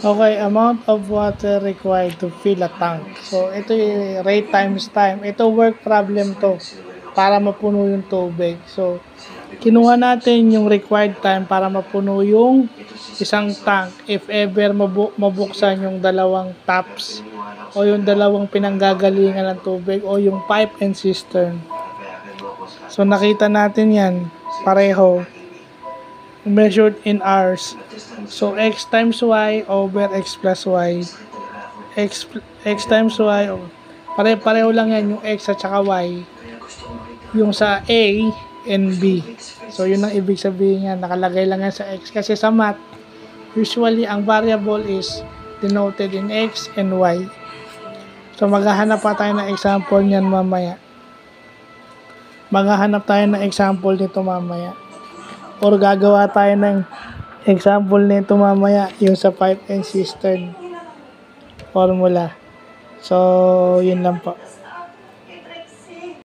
Okay, amount of water required to fill a tank. So, ito yung rate times time. Ito work problem to para mapuno yung tubig. So, kinuha natin yung required time para mapuno yung isang tank if ever mabuksan yung dalawang taps o yung dalawang pinanggagalingan ng tubig o yung pipe and cistern. So, nakita natin yan pareho measured in hours. So, x times y over x plus y. X times y, pare-pareho lang yan yung x at saka y. Yung sa A and B. So, yun ang ibig sabihin yan. Nakalagay lang yan sa x. Kasi sa math, usually, ang variable is denoted in x and y. So, maghahanap pa tayo ng example niyan mamaya. Maghahanap tayo ng example nito mamaya. Or gagawa tayo ng example nito mamaya yung sa pipe and cistern formula. So, yun lang po.